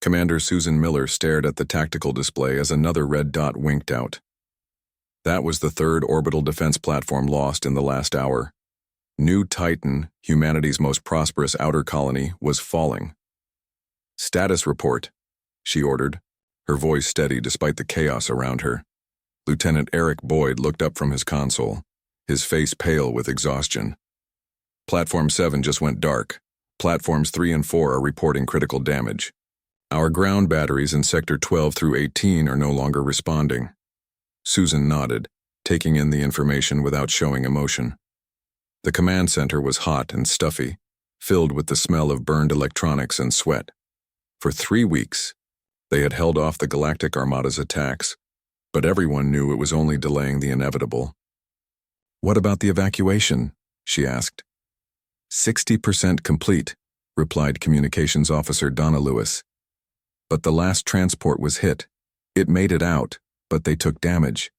Commander Susan Miller stared at the tactical display as another red dot winked out. That was the third orbital defense platform lost in the last hour. New Titan, humanity's most prosperous outer colony, was falling. "Status report," she ordered, her voice steady despite the chaos around her. Lieutenant Eric Boyd looked up from his console, his face pale with exhaustion. "Platform 7 just went dark. Platforms 3 and 4 are reporting critical damage. Our ground batteries in Sector 12 through 18 are no longer responding." Susan nodded, taking in the information without showing emotion. The command center was hot and stuffy, filled with the smell of burned electronics and sweat. For 3 weeks, they had held off the Galactic Armada's attacks, but everyone knew it was only delaying the inevitable. "What about the evacuation?" she asked. 60% complete, replied Communications Officer Donna Lewis. "But the last transport was hit. It made it out, but they took damage."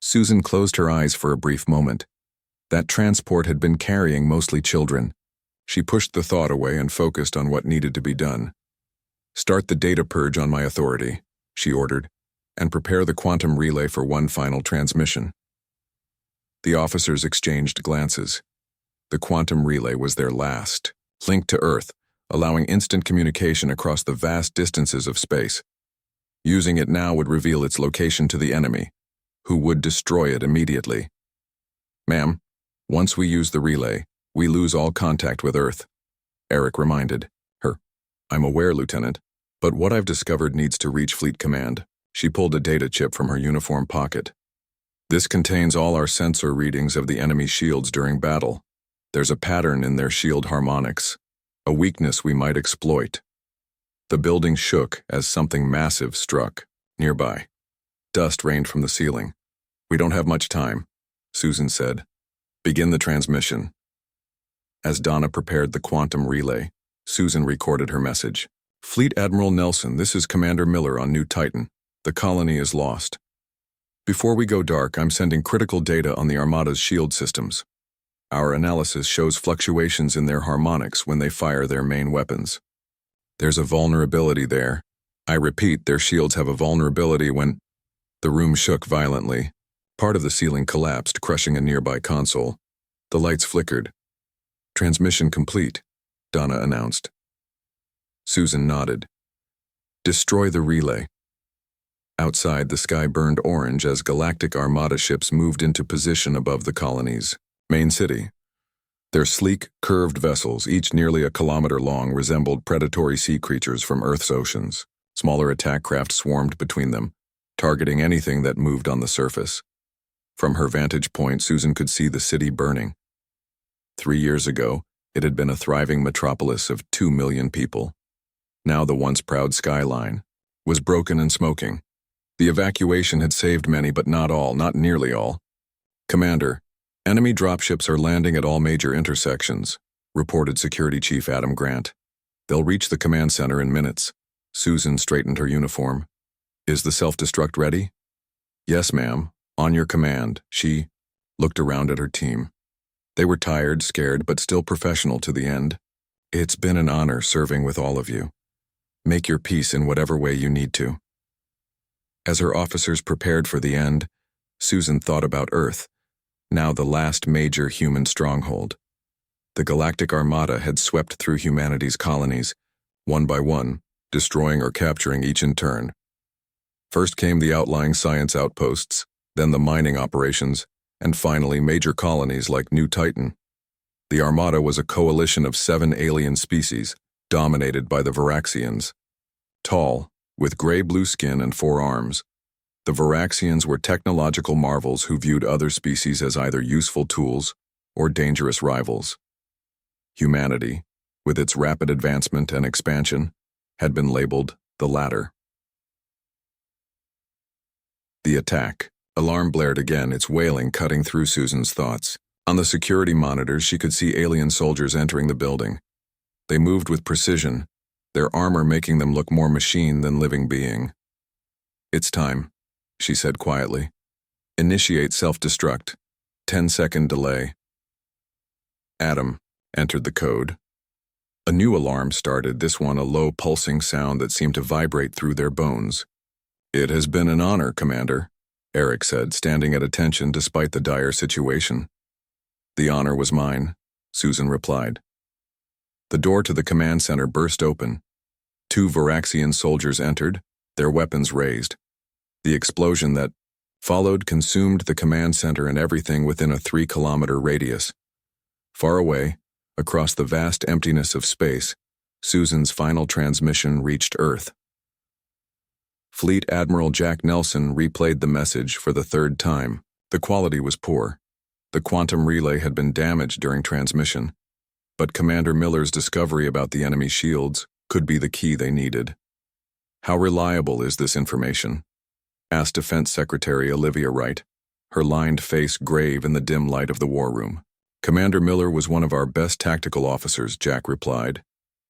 Susan closed her eyes for a brief moment. That transport had been carrying mostly children. She pushed the thought away and focused on what needed to be done. "Start the data purge on my authority," she ordered, "and prepare the quantum relay for one final transmission." The officers exchanged glances. The quantum relay was their last link to Earth, allowing instant communication across the vast distances of space. Using it now would reveal its location to the enemy, who would destroy it immediately. "Ma'am, once we use the relay, we lose all contact with Earth," Eric reminded her. "I'm aware, Lieutenant, but what I've discovered needs to reach Fleet Command." She pulled a data chip from her uniform pocket. "This contains all our sensor readings of the enemy's shields during battle. There's a pattern in their shield harmonics, a weakness we might exploit." The building shook as something massive struck nearby. Dust rained from the ceiling. "We don't have much time," Susan said. "Begin the transmission." As Donna prepared the quantum relay, Susan recorded her message. "Fleet Admiral Nelson, this is Commander Miller on New Titan. The colony is lost. Before we go dark, I'm sending critical data on the Armada's shield systems. Our analysis shows fluctuations in their harmonics when they fire their main weapons. There's a vulnerability there. I repeat, their shields have a vulnerability when—" The room shook violently. Part of the ceiling collapsed, crushing a nearby console. The lights flickered. "Transmission complete," Donna announced. Susan nodded. "Destroy the relay." Outside, the sky burned orange as Galactic Armada ships moved into position above the colony's main city. Their sleek, curved vessels, each nearly a kilometer long, resembled predatory sea creatures from Earth's oceans. Smaller attack craft swarmed between them, targeting anything that moved on the surface. From her vantage point, Susan could see the city burning. 3 years ago, it had been a thriving metropolis of 2 million people. Now the once proud skyline was broken and smoking. The evacuation had saved many, but not all, not nearly all. "Commander, enemy dropships are landing at all major intersections," reported Security Chief Adam Grant. "They'll reach the command center in minutes." Susan straightened her uniform. "Is the self-destruct ready?" "Yes, ma'am. On your command." She looked around at her team. They were tired, scared, but still professional to the end. "It's been an honor serving with all of you. Make your peace in whatever way you need to." As her officers prepared for the end, Susan thought about Earth, now the last major human stronghold. The Galactic Armada had swept through humanity's colonies, one by one, destroying or capturing each in turn. First came the outlying science outposts, then the mining operations, and finally major colonies like New Titan. The Armada was a coalition of 7 alien species, dominated by the Varaxians. Tall, with gray-blue skin and 4 arms, the Varaxians were technological marvels who viewed other species as either useful tools or dangerous rivals. Humanity, with its rapid advancement and expansion, had been labeled the latter. The attack. Alarm blared again, its wailing cutting through Susan's thoughts. On the security monitors, she could see alien soldiers entering the building. They moved with precision, their armor making them look more machine than living being. "It's time," she said quietly. "Initiate self-destruct. 10-second delay." Adam entered the code. A new alarm started, this one a low pulsing sound that seemed to vibrate through their bones. "It has been an honor, Commander," Eric said, standing at attention despite the dire situation. "The honor was mine," Susan replied. The door to the command center burst open. 2 Varaxian soldiers entered, their weapons raised. The explosion that followed consumed the command center and everything within a 3-kilometer radius. Far away, across the vast emptiness of space, Susan's final transmission reached Earth. Fleet Admiral Jack Nelson replayed the message for the 3rd time. The quality was poor. The quantum relay had been damaged during transmission, but Commander Miller's discovery about the enemy shields could be the key they needed. "How reliable is this information?" asked Defense Secretary Olivia Wright, her lined face grave in the dim light of the war room. "Commander Miller was one of our best tactical officers," Jack replied.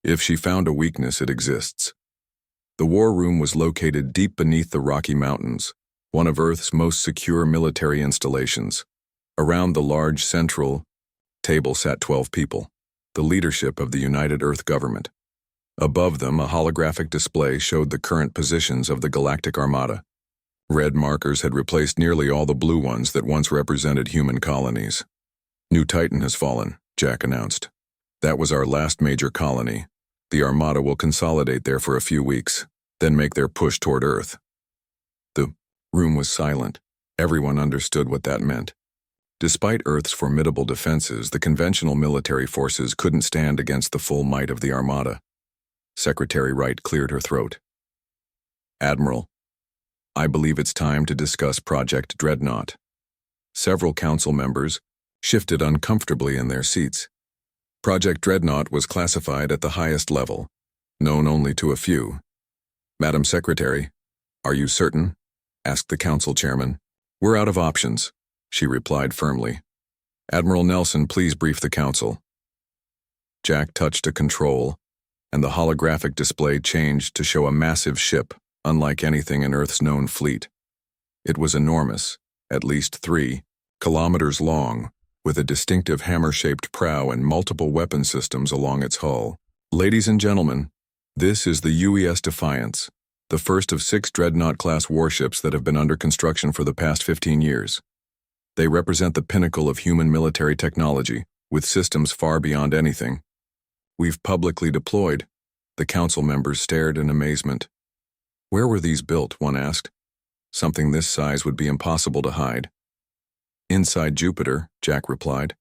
"If she found a weakness, it exists." The war room was located deep beneath the Rocky Mountains, one of Earth's most secure military installations. Around the large central table sat 12 people, the leadership of the United Earth government. Above them, a holographic display showed the current positions of the Galactic Armada. Red markers had replaced nearly all the blue ones that once represented human colonies. "New Titan has fallen," Jack announced. "That was our last major colony. The Armada will consolidate there for a few weeks, then make their push toward Earth." The room was silent. Everyone understood what that meant. Despite Earth's formidable defenses, the conventional military forces couldn't stand against the full might of the Armada. Secretary Wright cleared her throat. "Admiral, I believe it's time to discuss Project Dreadnought." Several council members shifted uncomfortably in their seats. Project Dreadnought was classified at the highest level, known only to a few. "Madam Secretary, are you certain?" asked the council chairman. "We're out of options," she replied firmly. "Admiral Nelson, please brief the council." Jack touched a control, and the holographic display changed to show a massive ship, unlike anything in Earth's known fleet. It was enormous, at least 3 kilometers long, with a distinctive hammer-shaped prow and multiple weapon systems along its hull. "Ladies and gentlemen, this is the UES Defiance, the first of 6 Dreadnought-class warships that have been under construction for the past 15 years. They represent the pinnacle of human military technology, with systems far beyond anything we've publicly deployed." The council members stared in amazement. "Where were these built?" one asked. "Something this size would be impossible to hide." "Inside Jupiter," Jack replied.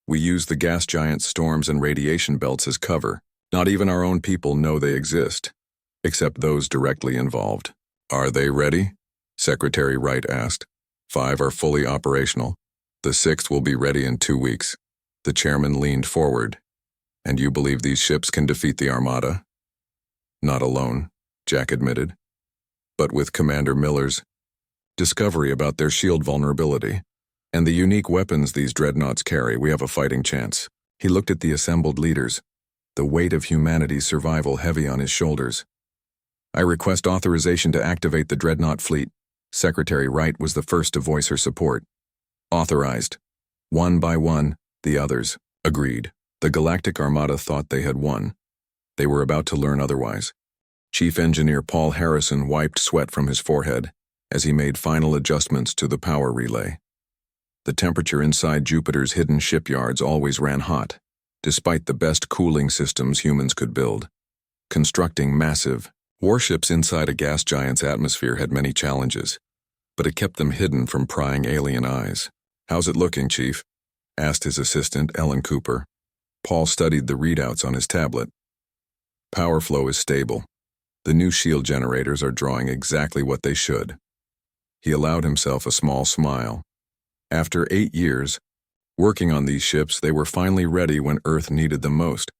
"We use the gas giant's storms and radiation belts as cover. Not even our own people know they exist, except those directly involved." "Are they ready?" Secretary Wright asked. 5 are fully operational. The 6th will be ready in 2 weeks. The chairman leaned forward. "And you believe these ships can defeat the Armada?" "Not alone," Jack admitted. "But with Commander Miller's discovery about their shield vulnerability and the unique weapons these dreadnoughts carry, we have a fighting chance." He looked at the assembled leaders, the weight of humanity's survival heavy on his shoulders. "I request authorization to activate the dreadnought fleet." Secretary Wright was the first to voice her support. "Authorized." One by one, the others agreed. The Galactic Armada thought they had won. They were about to learn otherwise. Chief Engineer Paul Harrison wiped sweat from his forehead as he made final adjustments to the power relay. The temperature inside Jupiter's hidden shipyards always ran hot, despite the best cooling systems humans could build. Constructing massive warships inside a gas giant's atmosphere had many challenges, but it kept them hidden from prying alien eyes. "How's it looking, Chief?" asked his assistant, Ellen Cooper. Paul studied the readouts on his tablet. "Power flow is stable. The new shield generators are drawing exactly what they should." He allowed himself a small smile. After 8 years, working on these ships, they were finally ready when Earth needed them most.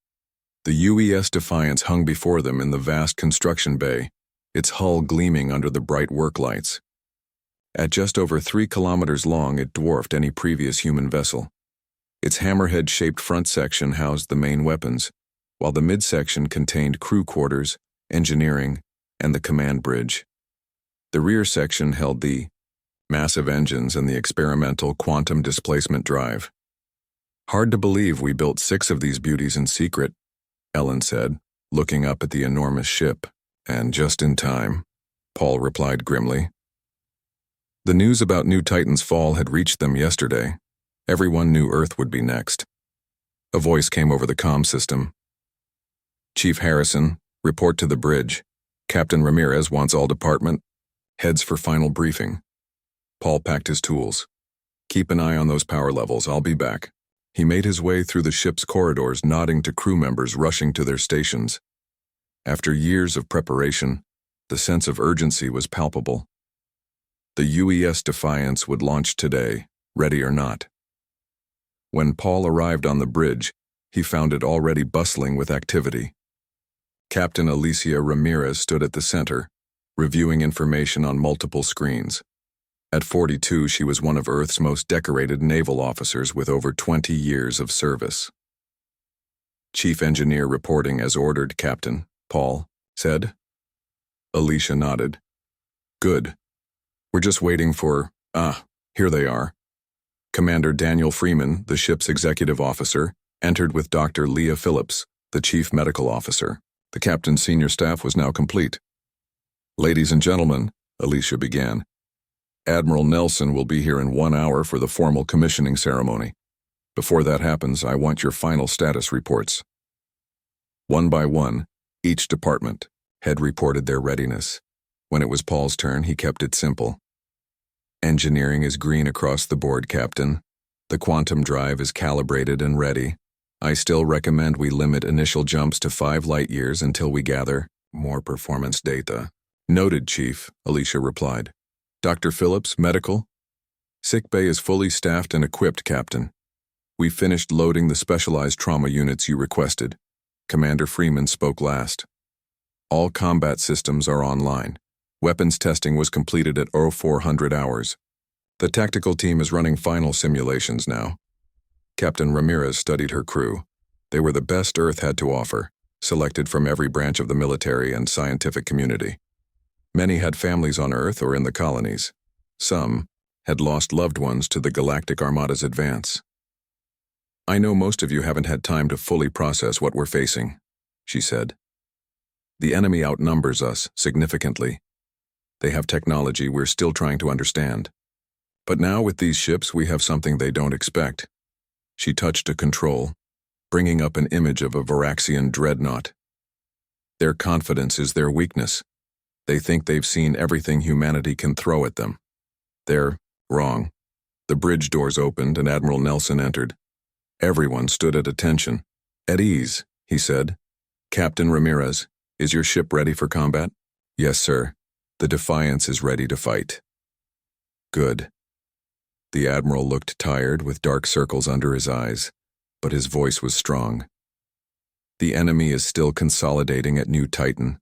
The UES Defiance hung before them in the vast construction bay, its hull gleaming under the bright work lights. At just over 3 kilometers long, it dwarfed any previous human vessel. Its hammerhead-shaped front section housed the main weapons, while the midsection contained crew quarters, engineering, and the command bridge. The rear section held the massive engines and the experimental quantum displacement drive. "Hard to believe we built 6 of these beauties in secret," Ellen said, looking up at the enormous ship. And just in time, Paul replied grimly. The news about New Titan's fall had reached them yesterday. Everyone knew Earth would be next. A voice came over the comm system. Chief Harrison, report to the bridge. Captain Ramirez wants all department heads for final briefing. Paul packed his tools. Keep an eye on those power levels, I'll be back. He made his way through the ship's corridors, nodding to crew members rushing to their stations. After years of preparation, the sense of urgency was palpable. The UES Defiance would launch today, ready or not. When Paul arrived on the bridge, he found it already bustling with activity. Captain Alicia Ramirez stood at the center, reviewing information on multiple screens. At 42, she was one of Earth's most decorated naval officers with over 20 years of service. Chief Engineer reporting as ordered, Captain, Paul said. Alicia nodded. Good. We're just waiting for, here they are. Commander Daniel Freeman, the ship's executive officer, entered with Dr. Leah Phillips, the chief medical officer. The captain's senior staff was now complete. Ladies and gentlemen, Alicia began, Admiral Nelson will be here in 1 hour for the formal commissioning ceremony. Before that happens, I want your final status reports. One by one, each department had reported their readiness. When it was Paul's turn, he kept it simple. Engineering is green across the board, Captain. The quantum drive is calibrated and ready. I still recommend we limit initial jumps to 5 light years until we gather more performance data. Noted, Chief, Alicia replied. Dr. Phillips, medical? Sick bay is fully staffed and equipped, Captain. We finished loading the specialized trauma units you requested. Commander Freeman spoke last. All combat systems are online. Weapons testing was completed at 0400 hours. The tactical team is running final simulations now. Captain Ramirez studied her crew. They were the best Earth had to offer, selected from every branch of the military and scientific community. Many had families on Earth or in the colonies. Some had lost loved ones to the Galactic Armada's advance. I know most of you haven't had time to fully process what we're facing, she said. The enemy outnumbers us significantly. They have technology we're still trying to understand. But now with these ships, we have something they don't expect. She touched a control, bringing up an image of a Varaxian dreadnought. Their confidence is their weakness. They think they've seen everything humanity can throw at them. They're wrong. The bridge doors opened and Admiral Nelson entered. Everyone stood at attention. At ease, he said. Captain Ramirez, is your ship ready for combat? Yes, sir. The Defiance is ready to fight. Good. The Admiral looked tired with dark circles under his eyes, but his voice was strong. The enemy is still consolidating at New Titan.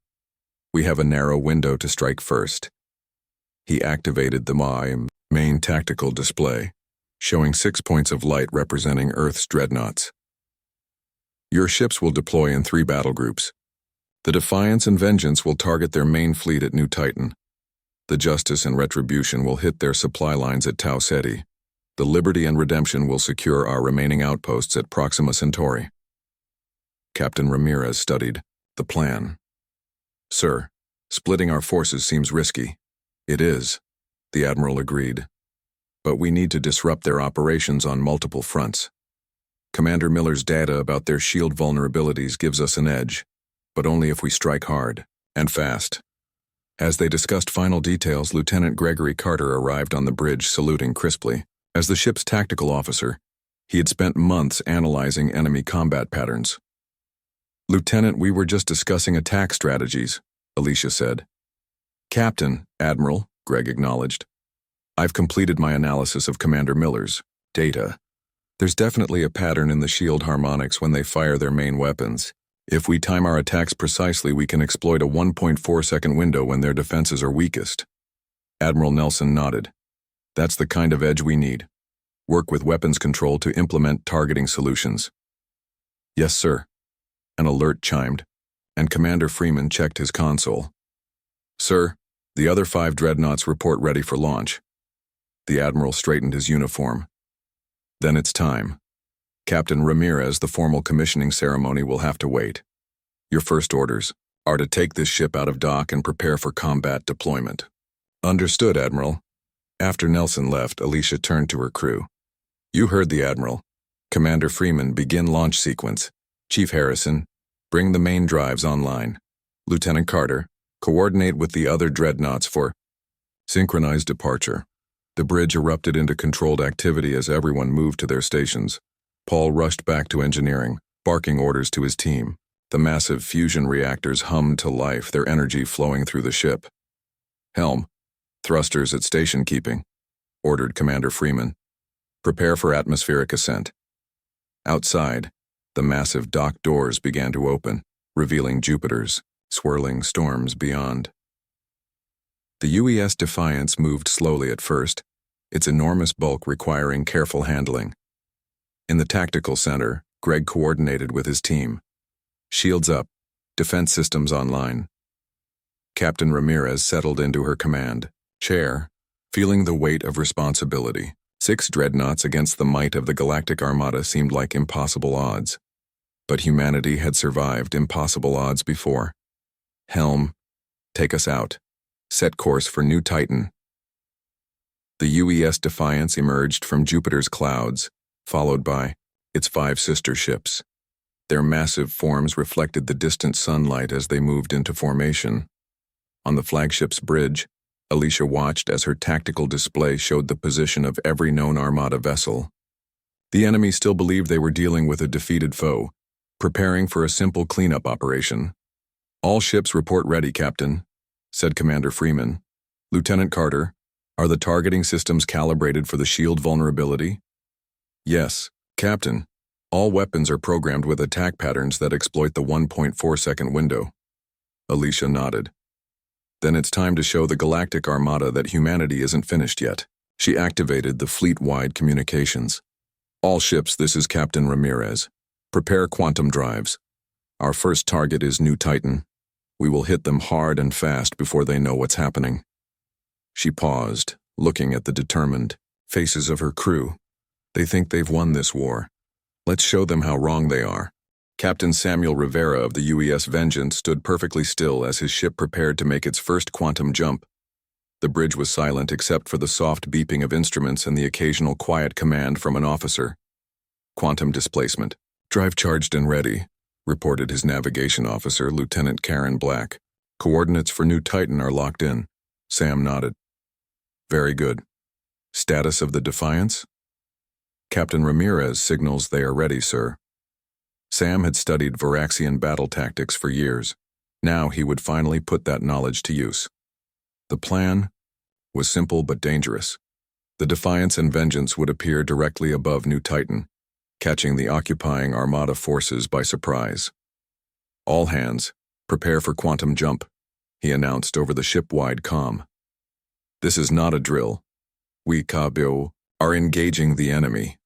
We have a narrow window to strike first. He activated the main tactical display, showing 6 points of light representing Earth's dreadnoughts. Your ships will deploy in 3 battle groups. The Defiance and Vengeance will target their main fleet at New Titan. The Justice and Retribution will hit their supply lines at Tau Ceti. The Liberty and Redemption will secure our remaining outposts at Proxima Centauri. Captain Ramirez studied the plan. Sir, splitting our forces seems risky. It is, the Admiral agreed. But we need to disrupt their operations on multiple fronts. Commander Miller's data about their shield vulnerabilities gives us an edge, but only if we strike hard and fast. As they discussed final details, Lieutenant Gregory Carter arrived on the bridge, saluting crisply. As the ship's tactical officer, he had spent months analyzing enemy combat patterns. Lieutenant, we were just discussing attack strategies, Alicia said. Captain, Admiral, Greg acknowledged. I've completed my analysis of Commander Miller's data. There's definitely a pattern in the shield harmonics when they fire their main weapons. If we time our attacks precisely, we can exploit a 1.4-second window when their defenses are weakest. Admiral Nelson nodded. That's the kind of edge we need. Work with weapons control to implement targeting solutions. Yes, sir. An alert chimed, and Commander Freeman checked his console. Sir, the other 5 dreadnoughts report ready for launch. The Admiral straightened his uniform. Then it's time. Captain Ramirez, the formal commissioning ceremony will have to wait. Your first orders are to take this ship out of dock and prepare for combat deployment. Understood, Admiral. After Nelson left, Alicia turned to her crew. You heard the Admiral. Commander Freeman, begin launch sequence. Chief Harrison, bring the main drives online. Lieutenant Carter, coordinate with the other dreadnoughts for synchronized departure. The bridge erupted into controlled activity as everyone moved to their stations. Paul rushed back to engineering, barking orders to his team. The massive fusion reactors hummed to life, their energy flowing through the ship. Helm, thrusters at station keeping, ordered Commander Freeman. Prepare for atmospheric ascent. Outside, the massive dock doors began to open, revealing Jupiter's swirling storms beyond. The UES Defiance moved slowly at first, its enormous bulk requiring careful handling. In the tactical center, Greg coordinated with his team. Shields up, defense systems online. Captain Ramirez settled into her command chair, feeling the weight of responsibility. 6 dreadnoughts against the might of the Galactic Armada seemed like impossible odds. But humanity had survived impossible odds before. Helm, take us out. Set course for New Titan. The UES Defiance emerged from Jupiter's clouds, followed by its 5 sister ships. Their massive forms reflected the distant sunlight as they moved into formation. On the flagship's bridge, Alicia watched as her tactical display showed the position of every known Armada vessel. The enemy still believed they were dealing with a defeated foe, preparing for a simple cleanup operation. All ships report ready, Captain, said Commander Freeman. Lieutenant Carter, are the targeting systems calibrated for the shield vulnerability? Yes, Captain. All weapons are programmed with attack patterns that exploit the 1.4-second window. Alicia nodded. Then it's time to show the Galactic Armada that humanity isn't finished yet. She activated the fleet-wide communications. All ships, this is Captain Ramirez. Prepare quantum drives. Our first target is New Titan. We will hit them hard and fast before they know what's happening. She paused, looking at the determined faces of her crew. They think they've won this war. Let's show them how wrong they are. Captain Samuel Rivera of the UES Vengeance stood perfectly still as his ship prepared to make its first quantum jump. The bridge was silent except for the soft beeping of instruments and the occasional quiet command from an officer. Quantum displacement. Drive charged and ready, reported his navigation officer, Lieutenant Karen Black. Coordinates for New Titan are locked in. Sam nodded. Very good. Status of the Defiance? Captain Ramirez signals they are ready, sir. Sam had studied Varaxian battle tactics for years. Now he would finally put that knowledge to use. The plan was simple but dangerous. The Defiance and Vengeance would appear directly above New Titan, catching the occupying Armada forces by surprise. All hands, prepare for quantum jump, he announced over the ship-wide comm. This is not a drill. We, Kabyo, are engaging the enemy.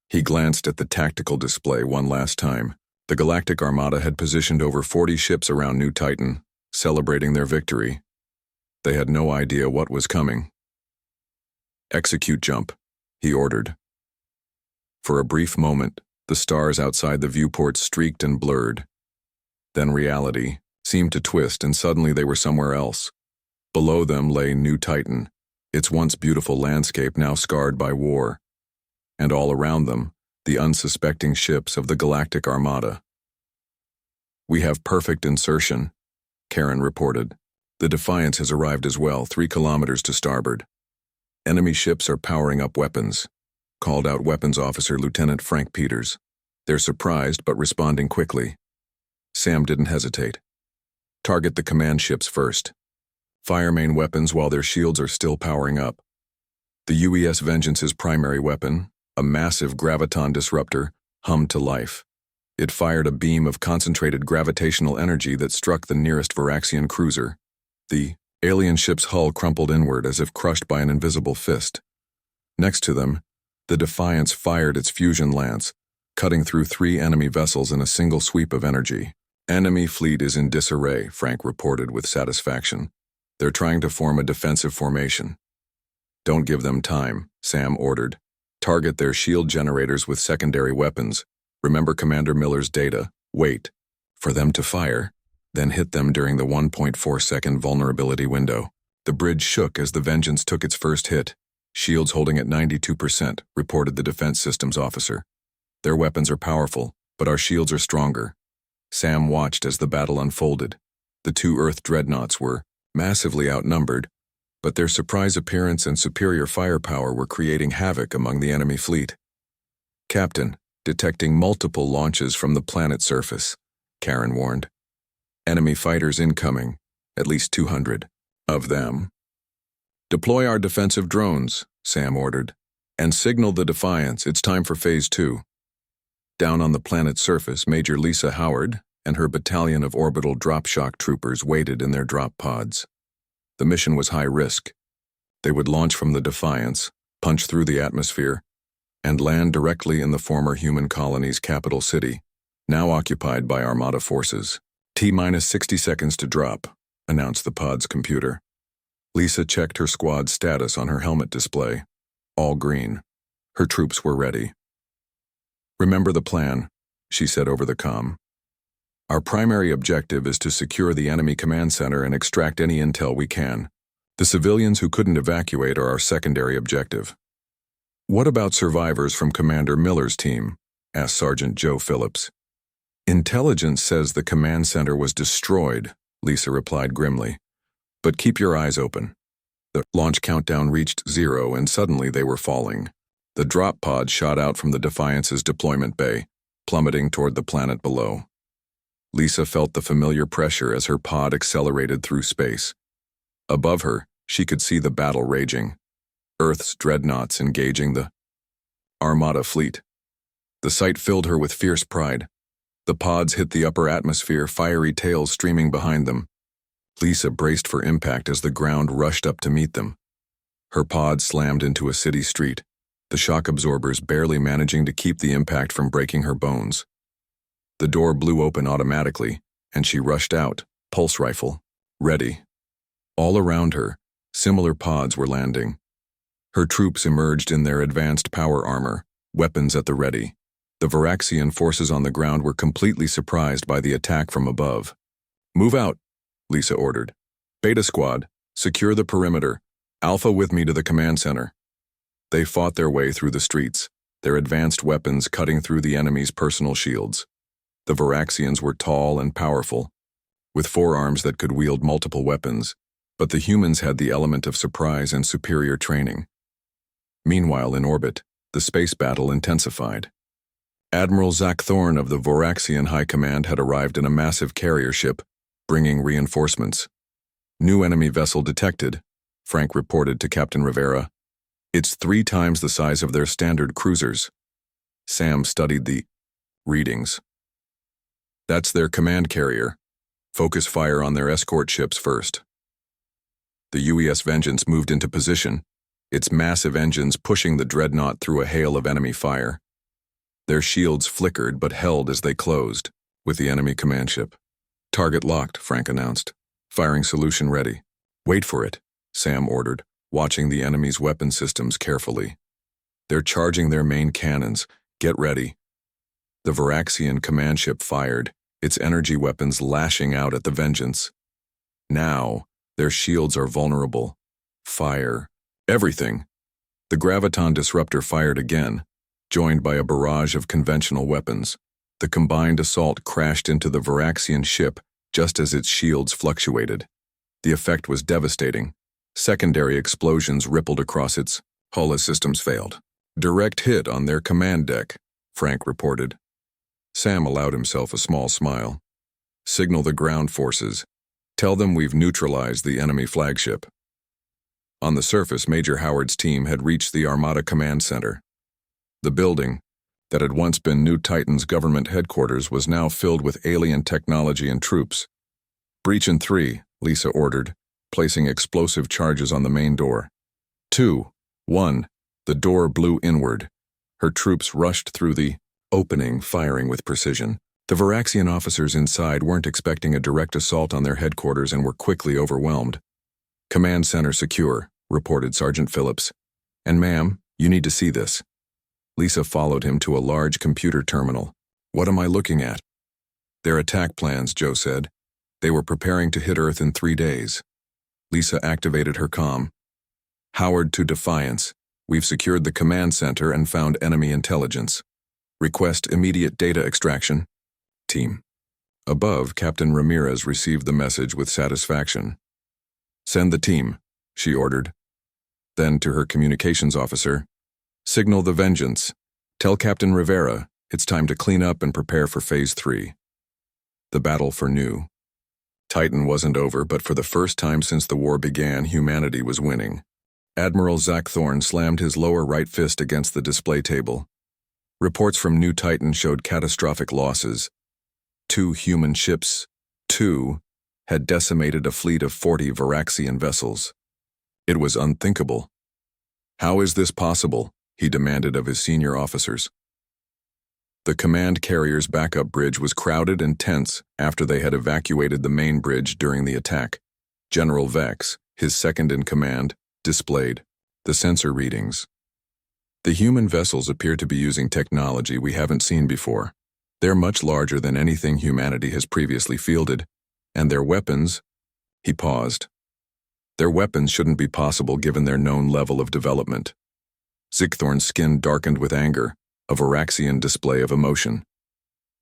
He glanced at the tactical display one last time. The Galactic Armada had positioned over 40 ships around New Titan, celebrating their victory. They had no idea what was coming. Execute jump, he ordered. For a brief moment, the stars outside the viewport streaked and blurred. Then reality seemed to twist and suddenly they were somewhere else. Below them lay New Titan, its once beautiful landscape now scarred by war. And all around them, the unsuspecting ships of the Galactic Armada. We have perfect insertion, Karen reported. The Defiance has arrived as well, 3 kilometers to starboard. Enemy ships are powering up weapons, called out Weapons Officer Lieutenant Frank Peters. They're surprised but responding quickly. Sam didn't hesitate. Target the command ships first. Fire main weapons while their shields are still powering up. The UES Vengeance's primary weapon, a massive graviton disruptor, hummed to life. It fired a beam of concentrated gravitational energy that struck the nearest Varaxian cruiser. The alien ship's hull crumpled inward as if crushed by an invisible fist. Next to them, the Defiance fired its fusion lance, cutting through 3 enemy vessels in a single sweep of energy. Enemy fleet is in disarray, Frank reported with satisfaction. They're trying to form a defensive formation. Don't give them time, Sam ordered. Target their shield generators with secondary weapons. Remember Commander Miller's data. Wait for them to fire. then hit them during the 1.4-second vulnerability window. The bridge shook as the Vengeance took its first hit. Shields holding at 92%, reported the defense systems officer. Their weapons are powerful, but our shields are stronger. Sam watched as the battle unfolded. The two Earth dreadnoughts were massively outnumbered, but their surprise appearance and superior firepower were creating havoc among the enemy fleet. "Captain, detecting multiple launches from the planet's surface," Karen warned. "Enemy fighters incoming, at least 200 of them." "Deploy our defensive drones," Sam ordered, "and signal the Defiance. It's time for Phase 2. Down on the planet's surface, Major Lisa Howard and her battalion of orbital drop shock troopers waited in their drop pods. The mission was high risk. They would launch from the Defiance, punch through the atmosphere, and land directly in the former human colony's capital city, now occupied by Armada forces. "T-minus 60 seconds to drop," announced the pod's computer. Lisa checked her squad's status on her helmet display. All green. Her troops were ready. "Remember the plan," she said over the comm. "Our primary objective is to secure the enemy command center and extract any intel we can. The civilians who couldn't evacuate are our secondary objective." "What about survivors from Commander Miller's team?" asked Sergeant Joe Phillips. "Intelligence says the command center was destroyed," Lisa replied grimly. "But keep your eyes open." The launch countdown reached 0 and suddenly they were falling. The drop pod shot out from the Defiance's deployment bay, plummeting toward the planet below. Lisa felt the familiar pressure as her pod accelerated through space. Above her, she could see the battle raging. Earth's dreadnoughts engaging the Armada fleet. The sight filled her with fierce pride. The pods hit the upper atmosphere, fiery tails streaming behind them. Lisa braced for impact as the ground rushed up to meet them. Her pod slammed into a city street, the shock absorbers barely managing to keep the impact from breaking her bones. The door blew open automatically, and she rushed out, pulse rifle, ready. All around her, similar pods were landing. Her troops emerged in their advanced power armor, weapons at the ready. The Varaxian forces on the ground were completely surprised by the attack from above. "Move out," Lisa ordered. "Beta Squad, secure the perimeter. Alpha with me to the command center." They fought their way through the streets, their advanced weapons cutting through the enemy's personal shields. The Varaxians were tall and powerful, with forearms that could wield multiple weapons, but the humans had the element of surprise and superior training. Meanwhile, in orbit, the space battle intensified. Admiral Zach Thorne of the Varaxian High Command had arrived in a massive carrier ship, bringing reinforcements. "New enemy vessel detected," Frank reported to Captain Rivera. "It's 3 times the size of their standard cruisers." Sam studied the readings. "That's their command carrier. Focus fire on their escort ships first." The UES Vengeance moved into position, its massive engines pushing the dreadnought through a hail of enemy fire. Their shields flickered but held as they closed, with the enemy command ship. "Target locked," Frank announced. "Firing solution ready." "Wait for it," Sam ordered, watching the enemy's weapon systems carefully. "They're charging their main cannons. Get ready." The Varaxian command ship fired, its energy weapons lashing out at the Vengeance. Now, their shields are vulnerable. Fire. Everything. The graviton disruptor fired again, joined by a barrage of conventional weapons. The combined assault crashed into the Varaxian ship just as its shields fluctuated. The effect was devastating. Secondary explosions rippled across its hull as systems failed. "Direct hit on their command deck," Frank reported. Sam allowed himself a small smile. "Signal the ground forces. Tell them we've neutralized the enemy flagship." On the surface, Major Howard's team had reached the Armada Command Center. The building, that had once been New Titan's government headquarters, was now filled with alien technology and troops. "Breach in 3, Lisa ordered, placing explosive charges on the main door. 2, 1, the door blew inward. Her troops rushed through the opening, firing with precision. The Varaxian officers inside weren't expecting a direct assault on their headquarters and were quickly overwhelmed. "Command center secure," reported Sergeant Phillips. "And ma'am, you need to see this." Lisa followed him to a large computer terminal. "What am I looking at?" "Their attack plans," Joe said. They were preparing to hit Earth in 3 days. Lisa activated her comm. Howard to Defiance. We've secured the command center and found enemy intelligence. Request immediate data extraction. Team. Above, Captain Ramirez received the message with satisfaction. Send the team, she ordered. Then to her communications officer, signal the Vengeance. Tell Captain Rivera it's time to clean up and prepare for Phase 3. The battle for New Titan wasn't over, but for the first time since the war began, humanity was winning. Admiral Zach Thorne slammed his lower right fist against the display table. Reports from New Titan showed catastrophic losses. 2 human ships, had decimated a fleet of 40 Varaxian vessels. It was unthinkable. How is this possible? He demanded of his senior officers. The command carrier's backup bridge was crowded and tense after they had evacuated the main bridge during the attack. General Vex, his second-in-command, displayed the sensor readings. The human vessels appear to be using technology we haven't seen before. They're much larger than anything humanity has previously fielded, and their weapons— He paused. Their weapons shouldn't be possible given their known level of development. Zickthorn's skin darkened with anger, a Varaxian display of emotion.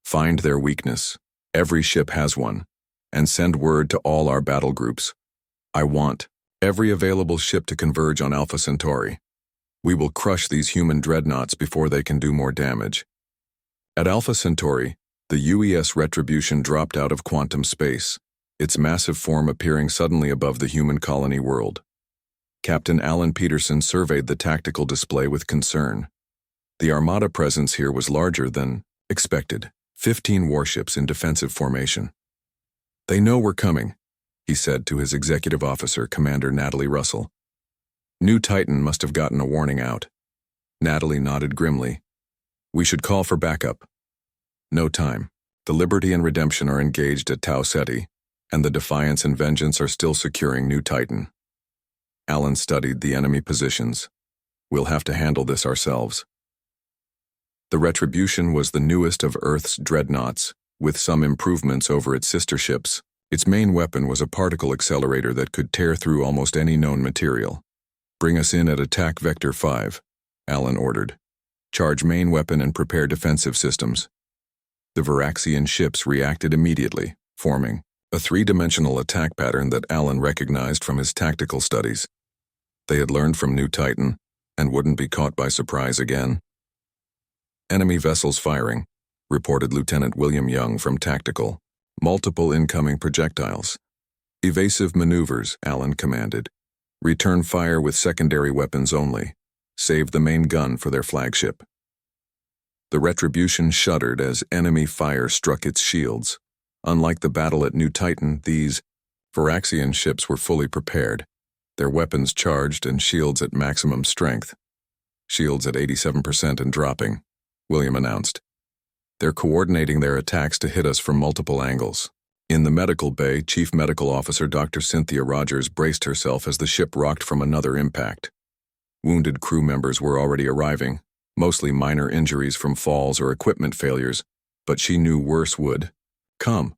Find their weakness. Every ship has one. And send word to all our battle groups. I want every available ship to converge on Alpha Centauri. We will crush these human dreadnoughts before they can do more damage. At Alpha Centauri, the UES Retribution dropped out of quantum space, its massive form appearing suddenly above the human colony world. Captain Alan Peterson surveyed the tactical display with concern. The Armada presence here was larger than expected, 15 warships in defensive formation. They know we're coming, he said to his executive officer, Commander Natalie Russell. New Titan must have gotten a warning out. Natalie nodded grimly. We should call for backup. No time. The Liberty and Redemption are engaged at Tau Ceti, and the Defiance and Vengeance are still securing New Titan. Alan studied the enemy positions. We'll have to handle this ourselves. The Retribution was the newest of Earth's dreadnoughts, with some improvements over its sister ships. Its main weapon was a particle accelerator that could tear through almost any known material. Bring us in at Attack Vector 5, Alan ordered. Charge main weapon and prepare defensive systems. The Varaxian ships reacted immediately, forming a 3-dimensional attack pattern that Alan recognized from his tactical studies. They had learned from New Titan and wouldn't be caught by surprise again. Enemy vessels firing, reported Lieutenant William Young from Tactical. Multiple incoming projectiles. Evasive maneuvers, Alan commanded. Return fire with secondary weapons only. Save the main gun for their flagship. The Retribution shuddered as enemy fire struck its shields. Unlike the battle at New Titan, these Varaxian ships were fully prepared, their weapons charged and shields at maximum strength. Shields at 87% and dropping, William announced. They're coordinating their attacks to hit us from multiple angles. In the medical bay, Chief Medical Officer Dr. Cynthia Rogers braced herself as the ship rocked from another impact. Wounded crew members were already arriving, mostly minor injuries from falls or equipment failures, but she knew worse would come.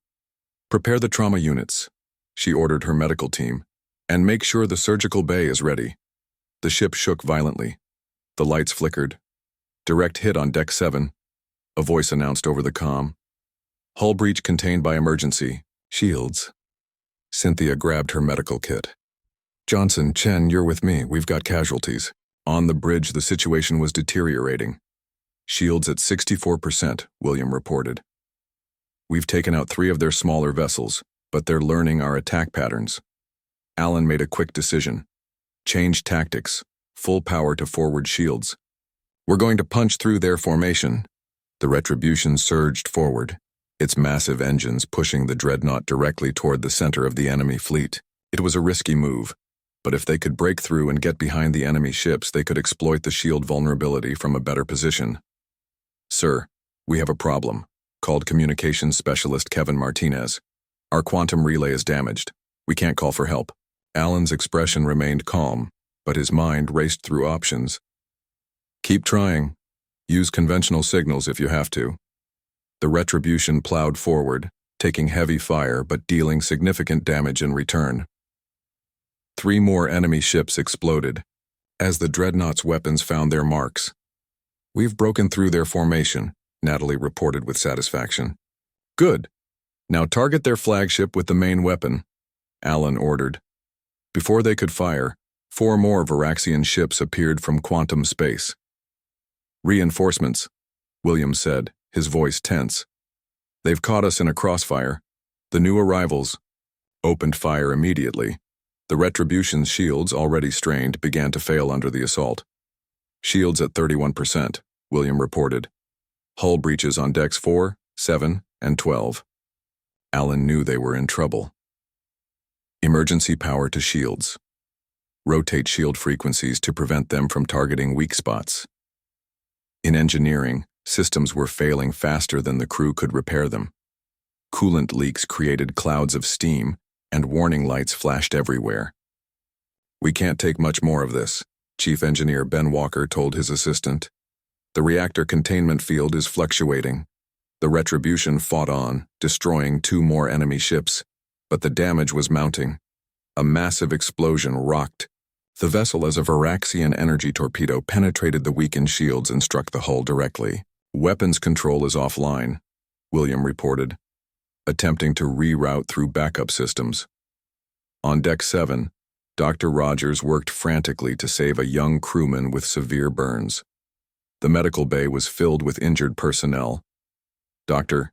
Prepare the trauma units, she ordered her medical team, and make sure the surgical bay is ready. The ship shook violently. The lights flickered. Direct hit on Deck 7, a voice announced over the comm. Hull breach contained by emergency. Shields. Cynthia grabbed her medical kit. Johnson, Chen, you're with me. We've got casualties. On the bridge, the situation was deteriorating. Shields at 64%, William reported. We've taken out 3 of their smaller vessels, but they're learning our attack patterns. Alan made a quick decision. Change tactics. Full power to forward shields. We're going to punch through their formation. The Retribution surged forward, its massive engines pushing the dreadnought directly toward the center of the enemy fleet. It was a risky move, but if they could break through and get behind the enemy ships, they could exploit the shield vulnerability from a better position. Sir, we have a problem, called Communications Specialist Kevin Martinez. Our quantum relay is damaged. We can't call for help. Alan's expression remained calm, but his mind raced through options. Keep trying. Use conventional signals if you have to. The Retribution plowed forward, taking heavy fire but dealing significant damage in return. 3 more enemy ships exploded, as the dreadnought's weapons found their marks. "We've broken through their formation," Natalie reported with satisfaction. "Good. Now target their flagship with the main weapon," Alan ordered. Before they could fire, 4 more Varaxian ships appeared from quantum space. "Reinforcements," Williams said, his voice tense. "They've caught us in a crossfire. The new arrivals opened fire immediately. The Retribution's shields, already strained, began to fail under the assault. Shields at 31%, William reported. Hull breaches on decks 4, 7, and 12. Alan knew they were in trouble. Emergency power to shields. Rotate shield frequencies to prevent them from targeting weak spots. In engineering, systems were failing faster than the crew could repair them. Coolant leaks created clouds of steam, and warning lights flashed everywhere. "We can't take much more of this," Chief Engineer Ben Walker told his assistant. "The reactor containment field is fluctuating." The Retribution fought on, destroying 2 more enemy ships, but the damage was mounting. A massive explosion rocked the vessel as a Varaxian energy torpedo penetrated the weakened shields and struck the hull directly. "Weapons control is offline," William reported, attempting to reroute through backup systems. On deck 7, Dr. Rogers worked frantically to save a young crewman with severe burns. The medical bay was filled with injured personnel. "Doctor,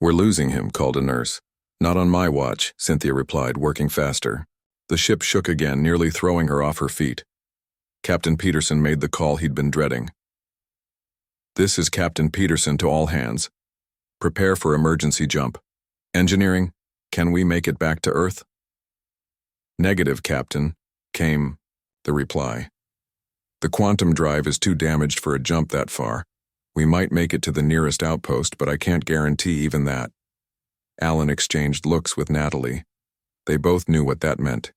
we're losing him," called a nurse. "Not on my watch," Cynthia replied, working faster. The ship shook again, nearly throwing her off her feet. Captain Peterson made the call he'd been dreading. "This is Captain Peterson to all hands. Prepare for emergency jump. Engineering, can we make it back to Earth?" "Negative, Captain," came the reply. "The quantum drive is too damaged for a jump that far. We might make it to the nearest outpost, but I can't guarantee even that." Alan exchanged looks with Natalie. They both knew what that meant.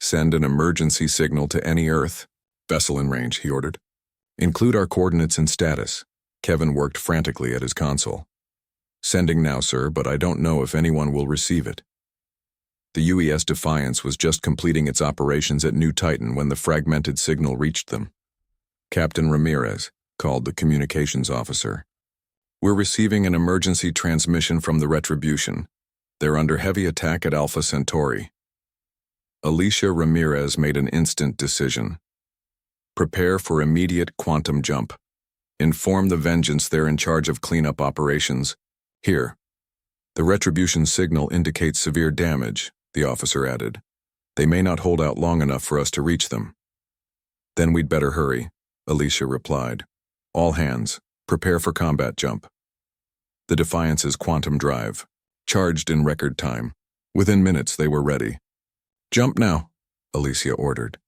"Send an emergency signal to any Earth vessel in range," he ordered. "Include our coordinates and status." Kevin worked frantically at his console. "Sending now, sir, but I don't know if anyone will receive it." The UES Defiance was just completing its operations at New Titan when the fragmented signal reached them. "Captain Ramirez," called the communications officer. "We're receiving an emergency transmission from the Retribution. They're under heavy attack at Alpha Centauri." Alicia Ramirez made an instant decision. "Prepare for immediate quantum jump. Inform the Vengeance they're in charge of cleanup operations. Here. The Retribution signal indicates severe damage," the officer added. "They may not hold out long enough for us to reach them." "Then we'd better hurry," Alicia replied. "All hands, prepare for combat jump." The Defiance's quantum drive charged in record time. Within minutes they were ready. "Jump now," Alicia ordered.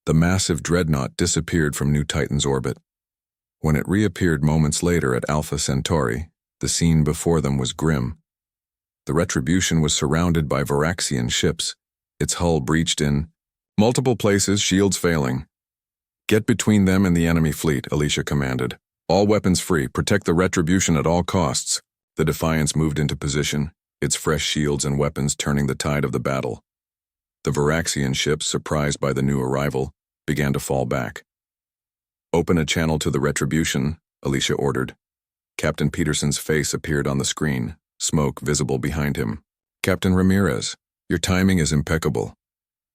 The massive dreadnought disappeared from New Titan's orbit. When it reappeared moments later at Alpha Centauri, the scene before them was grim. The Retribution was surrounded by Varaxian ships, its hull breached in multiple places, shields failing. "Get between them and the enemy fleet," Alicia commanded. "All weapons free, protect the Retribution at all costs." The Defiance moved into position, its fresh shields and weapons turning the tide of the battle. The Varaxian ships, surprised by the new arrival, began to fall back. "Open a channel to the Retribution," Alicia ordered. Captain Peterson's face appeared on the screen, smoke visible behind him. "Captain Ramirez, your timing is impeccable.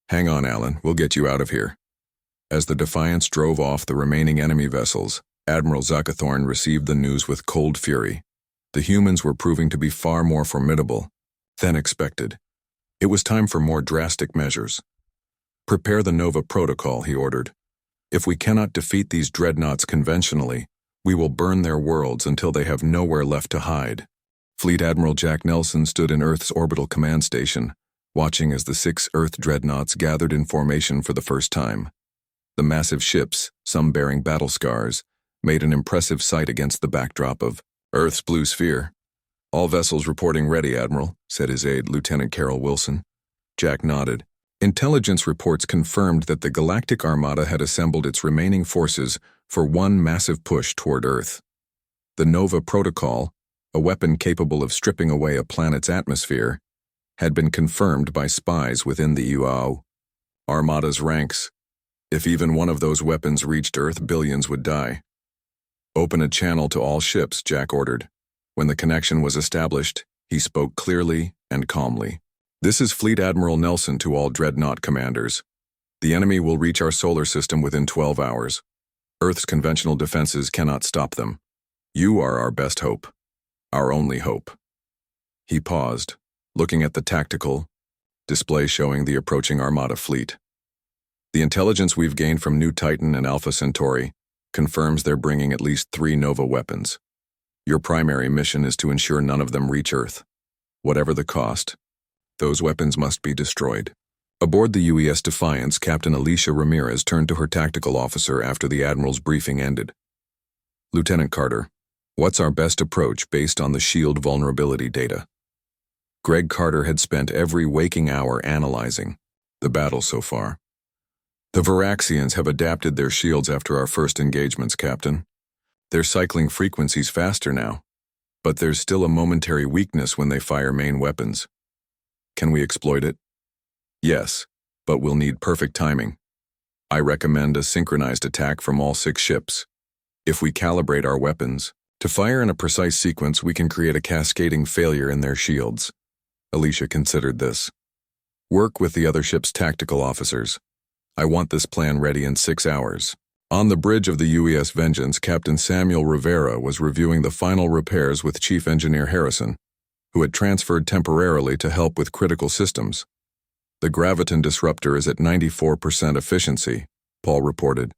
Hang on, Alan, we'll get you out of here." As the Defiance drove off the remaining enemy vessels, Admiral Zuckathorn received the news with cold fury. The humans were proving to be far more formidable than expected. It was time for more drastic measures. "Prepare the Nova Protocol," he ordered. "If we cannot defeat these dreadnoughts conventionally, we will burn their worlds until they have nowhere left to hide." Fleet Admiral Jack Nelson stood in Earth's orbital command station, watching as the 6 Earth dreadnoughts gathered in formation for the first time. The massive ships, some bearing battle scars, made an impressive sight against the backdrop of Earth's blue sphere. "All vessels reporting ready, Admiral," said his aide, Lieutenant Carol Wilson. Jack nodded. Intelligence reports confirmed that the Galactic Armada had assembled its remaining forces for one massive push toward Earth. The Nova Protocol, a weapon capable of stripping away a planet's atmosphere, had been confirmed by spies within the UAO Armada's ranks. If even one of those weapons reached Earth, billions would die. "Open a channel to all ships," Jack ordered. When the connection was established, he spoke clearly and calmly. "This is Fleet Admiral Nelson to all Dreadnought commanders. The enemy will reach our solar system within 12 hours. Earth's conventional defenses cannot stop them. You are our best hope. Our only hope." He paused, looking at the tactical display showing the approaching Armada fleet. "The intelligence we've gained from New Titan and Alpha Centauri confirms they're bringing at least 3 Nova weapons. Your primary mission is to ensure none of them reach Earth. Whatever the cost, those weapons must be destroyed." Aboard the UES Defiance, Captain Alicia Ramirez turned to her tactical officer after the Admiral's briefing ended. "Lieutenant Carter, what's our best approach based on the shield vulnerability data?" Greg Carter had spent every waking hour analyzing the battle so far. "The Varaxians have adapted their shields after our first engagements, Captain. They're cycling frequencies faster now, but there's still a momentary weakness when they fire main weapons. Can we exploit it?" "Yes, but we'll need perfect timing. I recommend a synchronized attack from all 6 ships. If we calibrate our weapons to fire in a precise sequence, we can create a cascading failure in their shields." Alicia considered this. "Work with the other ship's tactical officers. I want this plan ready in 6 hours." On the bridge of the UES Vengeance, Captain Samuel Rivera was reviewing the final repairs with Chief Engineer Harrison, who had transferred temporarily to help with critical systems. "The graviton disruptor is at 94% efficiency," Paul reported.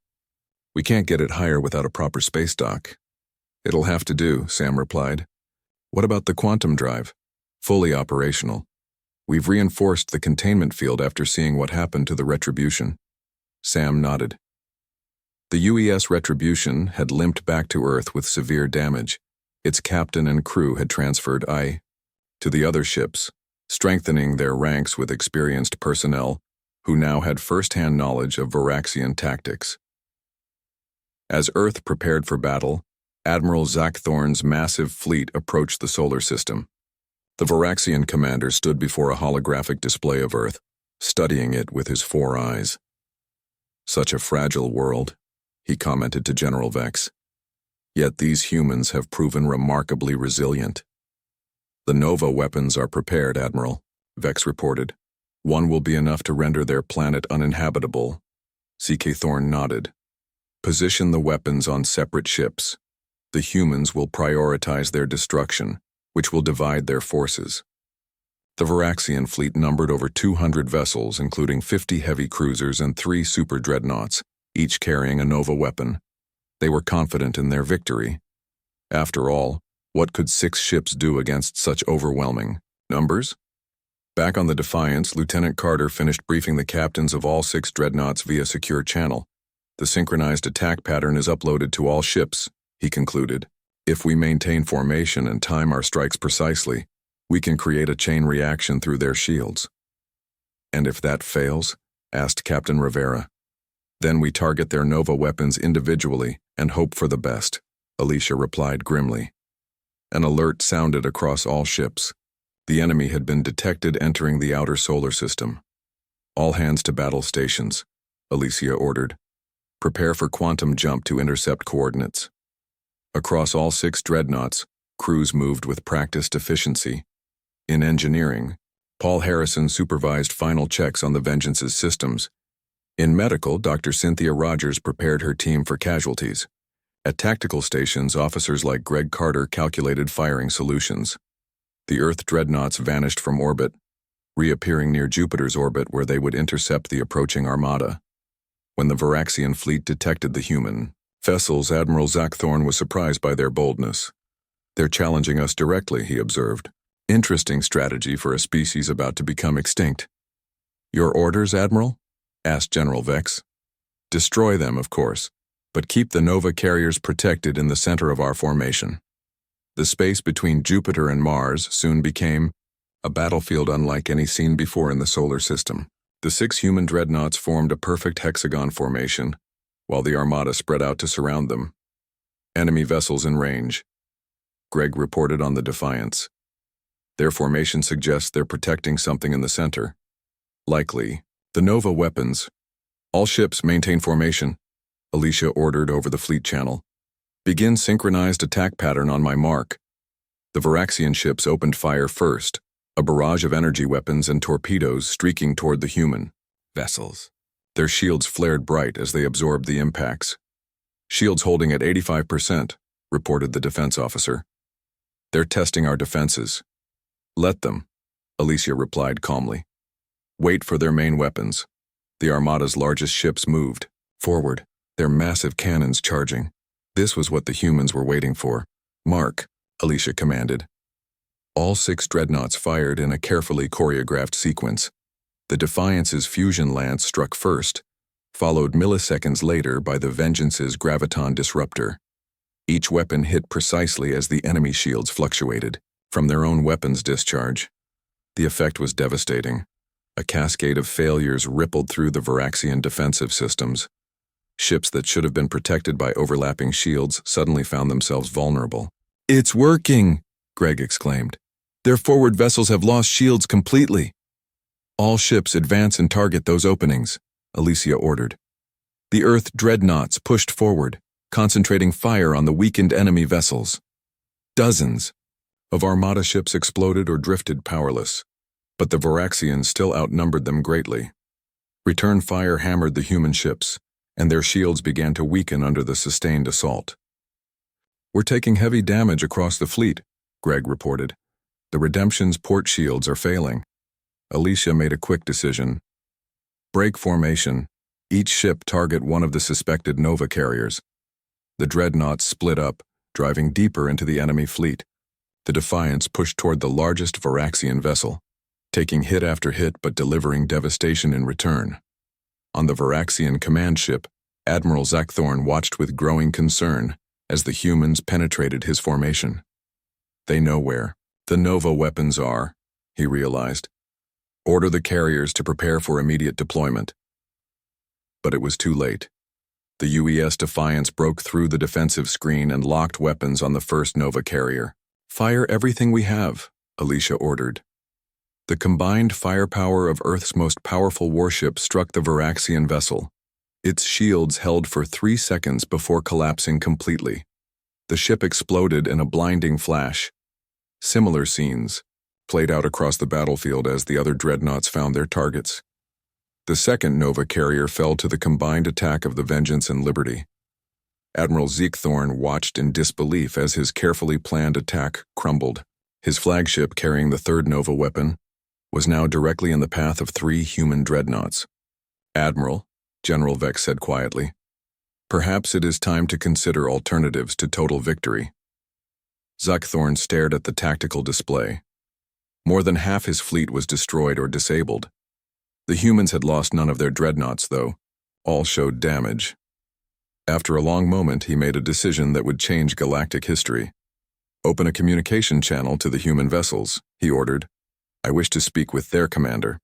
"We can't get it higher without a proper space dock." "It'll have to do," Sam replied. "What about the quantum drive?" "Fully operational. We've reinforced the containment field after seeing what happened to the Retribution." Sam nodded. The UES Retribution had limped back to Earth with severe damage. Its captain and crew had transferred to the other ships, strengthening their ranks with experienced personnel who now had first-hand knowledge of Varaxian tactics. As Earth prepared for battle, Admiral Zach Thorne's massive fleet approached the solar system. The Varaxian commander stood before a holographic display of Earth, studying it with his 4 eyes. "Such a fragile world," he commented to General Vex. "Yet these humans have proven remarkably resilient." "The Nova weapons are prepared, Admiral," Vex reported. "One will be enough to render their planet uninhabitable." CK Thorne nodded. "Position the weapons on separate ships. The humans will prioritize their destruction, which will divide their forces." The Varaxian fleet numbered over 200 vessels, including 50 heavy cruisers and 3 super dreadnoughts, each carrying a Nova weapon. They were confident in their victory. After all, what could 6 ships do against such overwhelming numbers? Back on the Defiance, Lieutenant Carter finished briefing the captains of all 6 dreadnoughts via secure channel. "The synchronized attack pattern is uploaded to all ships," he concluded. "If we maintain formation and time our strikes precisely, we can create a chain reaction through their shields." "And if that fails?" asked Captain Rivera. "Then we target their Nova weapons individually and hope for the best," Alicia replied grimly. An alert sounded across all ships. The enemy had been detected entering the outer solar system. "All hands to battle stations," Alicia ordered. "Prepare for quantum jump to intercept coordinates." Across all 6 dreadnoughts, crews moved with practiced efficiency. In engineering, Paul Harrison supervised final checks on the Vengeance's systems. In medical, Dr. Cynthia Rogers prepared her team for casualties. At tactical stations, officers like Greg Carter calculated firing solutions. The Earth dreadnoughts vanished from orbit, reappearing near Jupiter's orbit where they would intercept the approaching Armada. When the Varaxian fleet detected the human vessels, Admiral Zach Thorne was surprised by their boldness. "They're challenging us directly," he observed. "Interesting strategy for a species about to become extinct." "Your orders, Admiral?" asked General Vex. "Destroy them, of course, but keep the Nova carriers protected in the center of our formation." The space between Jupiter and Mars soon became a battlefield unlike any seen before in the solar system. The 6 human dreadnoughts formed a perfect hexagon formation, while the Armada spread out to surround them. Enemy vessels in range. Greg reported on the Defiance. Their formation suggests they're protecting something in the center. Likely, the Nova weapons. All ships maintain formation, Alicia ordered over the fleet channel. Begin synchronized attack pattern on my mark. The Varaxian ships opened fire first, a barrage of energy weapons and torpedoes streaking toward the human vessels. Their shields flared bright as they absorbed the impacts. Shields holding at 85%, reported the defense officer. They're testing our defenses. Let them, Alicia replied calmly. Wait for their main weapons. The Armada's largest ships moved forward, their massive cannons charging. This was what the humans were waiting for. Mark, Alicia commanded. All 6 dreadnoughts fired in a carefully choreographed sequence. The Defiance's fusion lance struck first, followed milliseconds later by the Vengeance's graviton disruptor. Each weapon hit precisely as the enemy shields fluctuated from their own weapons discharge. The effect was devastating. A cascade of failures rippled through the Varaxian defensive systems. Ships that should have been protected by overlapping shields suddenly found themselves vulnerable. "It's working!" Greg exclaimed. "Their forward vessels have lost shields completely." "All ships advance and target those openings," Alicia ordered. The Earth dreadnoughts pushed forward, concentrating fire on the weakened enemy vessels. Dozens of Armada ships exploded or drifted powerless, but the Varaxians still outnumbered them greatly. Return fire hammered the human ships, and their shields began to weaken under the sustained assault. "We're taking heavy damage across the fleet," Greg reported. "The Redemption's port shields are failing." Alicia made a quick decision. "Break formation. Each ship target one of the suspected Nova carriers." The dreadnoughts split up, driving deeper into the enemy fleet. The Defiance pushed toward the largest Varaxian vessel, taking hit after hit but delivering devastation in return. On the Varaxian command ship, Admiral Zakthorn watched with growing concern as the humans penetrated his formation. They know where the Nova weapons are, he realized. Order the carriers to prepare for immediate deployment. But it was too late. The UES Defiance broke through the defensive screen and locked weapons on the first Nova carrier. "Fire everything we have," Alicia ordered. The combined firepower of Earth's most powerful warship struck the Varaxian vessel. Its shields held for 3 seconds before collapsing completely. The ship exploded in a blinding flash. Similar scenes played out across the battlefield as the other dreadnoughts found their targets. The second Nova carrier fell to the combined attack of the Vengeance and Liberty. Admiral Zakthorn watched in disbelief as his carefully planned attack crumbled. His flagship, carrying the third Nova weapon, was now directly in the path of 3 human dreadnoughts. "Admiral," General Vex said quietly, "perhaps it is time to consider alternatives to total victory." Zakthorn stared at the tactical display. More than half his fleet was destroyed or disabled. The humans had lost none of their dreadnoughts, though. All showed damage. After a long moment, he made a decision that would change galactic history. "Open a communication channel to the human vessels," he ordered. "I wish to speak with their commander."